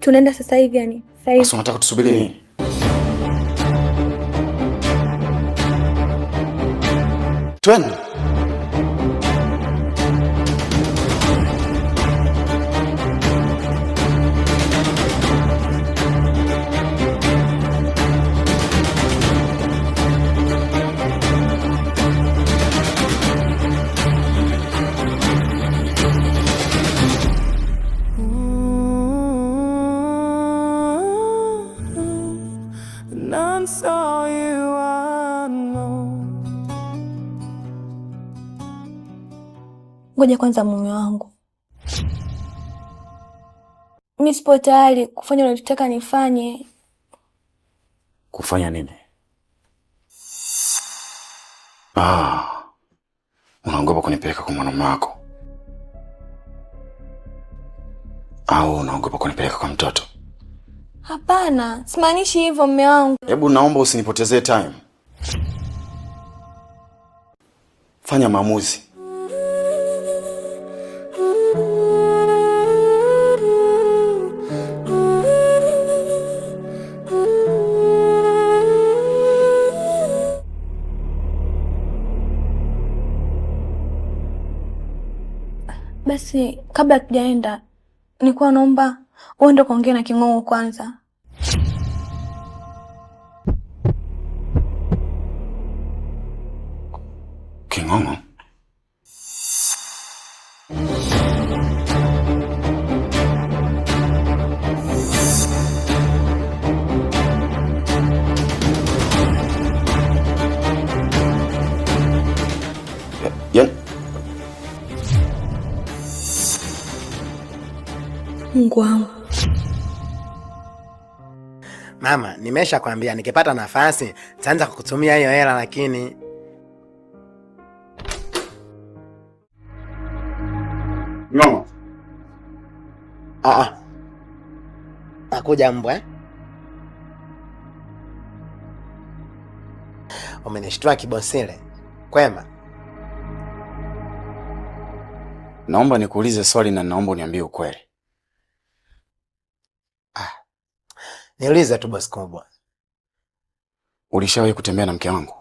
Tunaenda sasa hivi yani. Sasa hivi. Sasa unataka tusubiri nini? Twende. Ngoja kwanza mume wangu. Mimi sipo tayari kufanya unachotaka nifanye. Kufanya nini? Unaogopa kunipeleka kwa mwanaume wako? Au unaogopa kunipeleka kwa mtoto? Hapana, simaanishi hivyo mume wangu. Hebu naomba usinipotezee time. Fanya maamuzi. Basi kabla tujaenda, nilikuwa naomba uende kuongea na King'ong'o kwanza. King'ong'o? Mungu wangu. Mama, nimesha kwambia nikipata nafasi nitaanza kukutumia hiyo hela, lakini no. Nakuja mbwa. Umenishtua kibosile. Kwema. Naomba nikuulize swali na naomba uniambie ukweli. Niulize tu boss kubwa. Ulishawahi kutembea na mke wangu?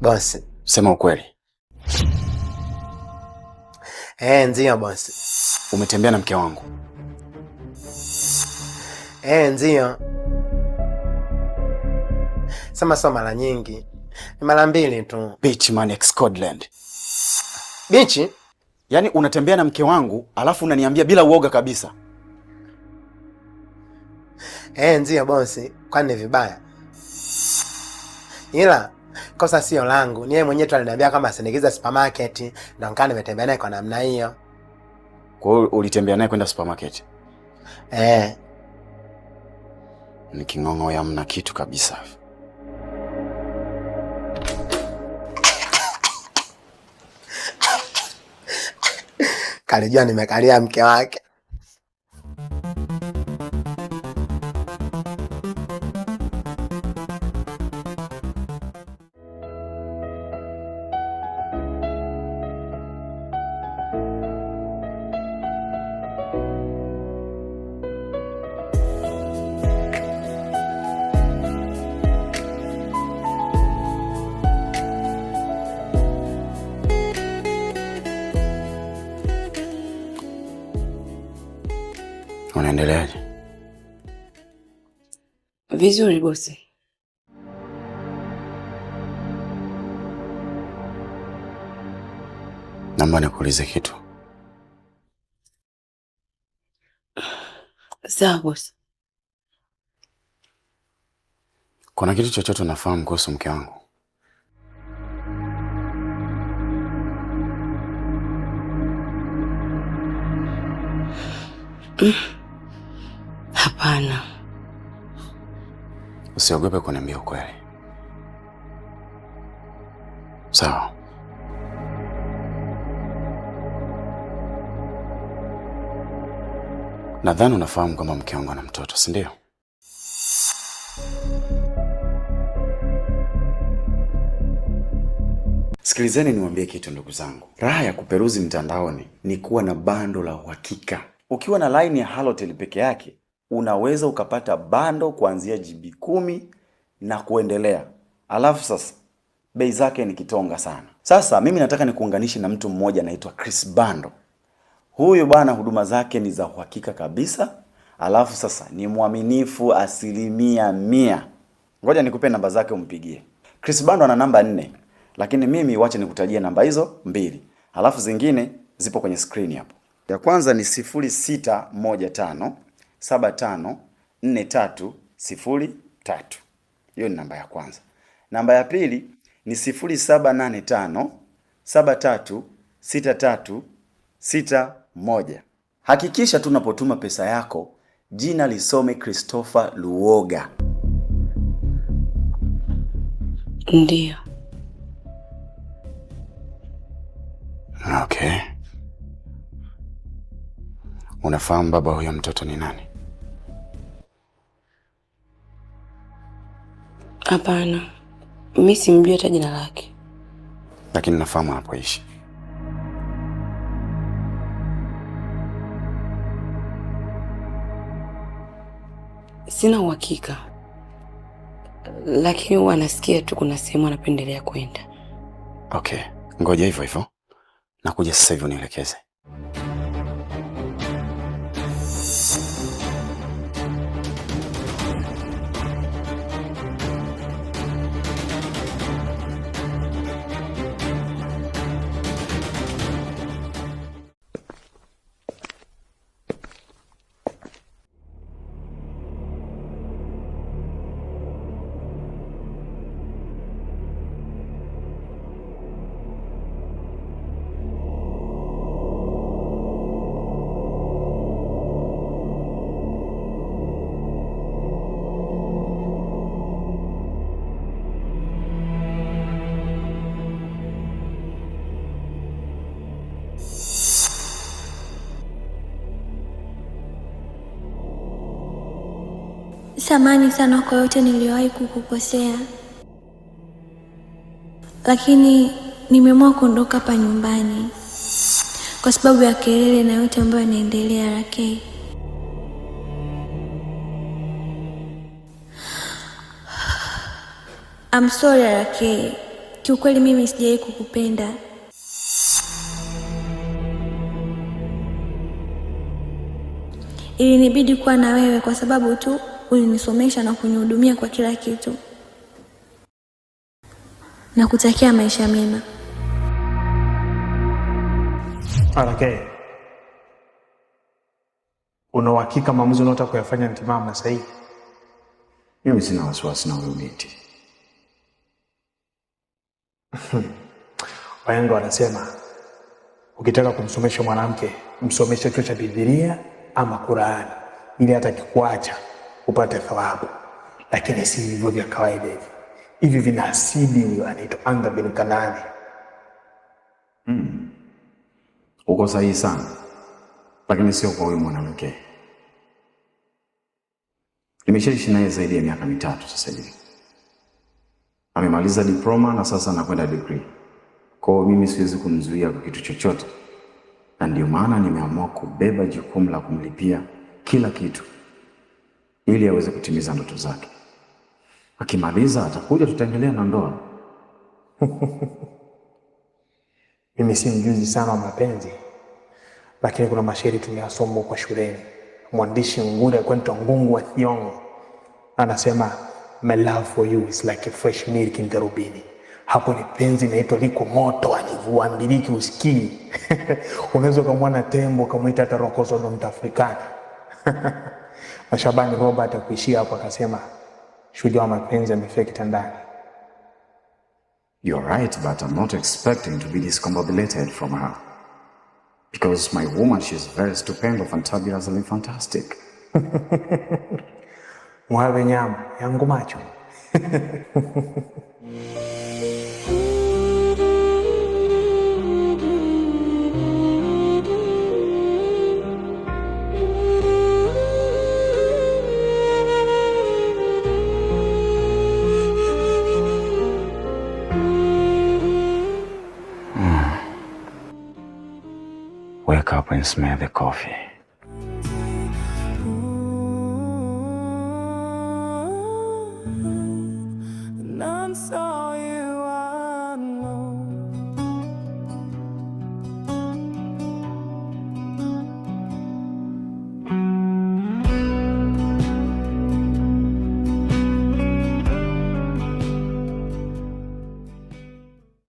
Boss, sema ukweli. Ndio boss. Umetembea na mke wangu? Ndio. Sema mara nyingi. Ni mara mbili tu. Bitch man ex Scotland. Bitch? Yaani unatembea na mke wangu alafu unaniambia bila uoga kabisa. Ndio boss, kwani vibaya? Ila kosa sio langu, ni yeye mwenyewe tu aliniambia kama asindikize supermarket, ndio nikaa nimetembea naye kwa namna hiyo. Kwa hiyo ulitembea naye kwenda supermarket? Ni King'ong'o ya mna kitu kabisa. Kalijua nimekalia mke wake. Unaendeleaje? Vizuri bosi. Naomba nikuulize kitu. Sawa bosi. Kuna kitu chochote unafahamu kuhusu mke wangu? Hapana. Usiogope kuniambia ukweli. Sawa. Nadhani unafahamu kwamba mke wangu ana mtoto, si ndio? Sikilizeni niwaambie kitu ndugu zangu. Raha ya kuperuzi mtandaoni ni kuwa na bando la uhakika. Ukiwa na line ya Halotel peke yake, unaweza ukapata bando kuanzia GB 10 na kuendelea. Alafu sasa bei zake ni kitonga sana. Sasa mimi nataka nikuunganishe na mtu mmoja anaitwa Chris Bando. Huyu bwana huduma zake ni za uhakika kabisa. Alafu sasa ni mwaminifu 100%. Ngoja nikupe namba zake umpigie. Chris Bando ana namba 4, lakini mimi wacha nikutajie namba hizo 2. Alafu zingine zipo kwenye screen hapo. Ya kwanza ni 0615754303. Hiyo ni namba ya kwanza. Namba ya pili ni 0785736361. Hakikisha tunapotuma pesa yako jina lisome Christopher Luoga. Ndio. Okay. Unafahamu baba huyo mtoto ni nani? Hapana. Mimi simjui hata jina lake. Lakini nafahamu anapoishi. Sina uhakika. Lakini huwa nasikia tu kuna sehemu anapendelea kwenda. Okay. Ngoja hivyo hivyo. Nakuja sasa hivi unielekeze. Samahani sana kwa yote niliyowahi kukukosea. Lakini nimeamua kuondoka hapa nyumbani kwa sababu ya kelele na yote ambayo yanaendelea RK. I'm sorry RK. Kiukweli mimi sijawahi kukupenda. Ilinibidi kuwa na wewe kwa sababu tu ulinisomesha na kunihudumia kwa kila kitu. Nakutakia maisha mema. RK. Una uhakika maamuzi unayotaka kuyafanya ni timamu na sahihi? Mimi sina wasiwasi na wewe binti. Wahenga wanasema ukitaka kumsomesha mwanamke msomeshe chuo cha Biblia ama Qur'ani ili hata kikuacha upate thawabu. Lakini si hivyo vya kawaida hivi. Hivi vina asili huyo anaitwa Anga bin Kanani. Uko sahihi sana. Lakini sio kwa huyu mwanamke. Nimeshaishi naye zaidi ya miaka 3 sasa hivi. Amemaliza diploma na sasa anakwenda degree. Kwa hiyo mimi siwezi kumzuia kwa kitu chochote. Na ndio maana nimeamua kubeba jukumu la kumlipia kila kitu ili aweze kutimiza ndoto zake. Akimaliza atakuja tutaendelea na ndoa. Mimi si mjuzi sana wa mapenzi, lakini kuna mashairi tuliyasoma kwa shuleni. Mwandishi nguri kwenda Ngungu wa Thiong'o anasema my love for you is like a fresh milk in the rubini. Hapo ni penzi inaitwa liko moto alivua mbiliki usikii. Unaweza kumwona tembo kumuita hata rokozo ndo mtaafrikani. Na Shabani Robert akuishia hapo akasema shujaa wa mapenzi amefika kitandani. You're right, but I'm not expecting to be discombobulated from her. Because my woman, she's very stupendo, fantabulously fantastic. Mwawe nyama yangu macho. Wake up and smell the coffee.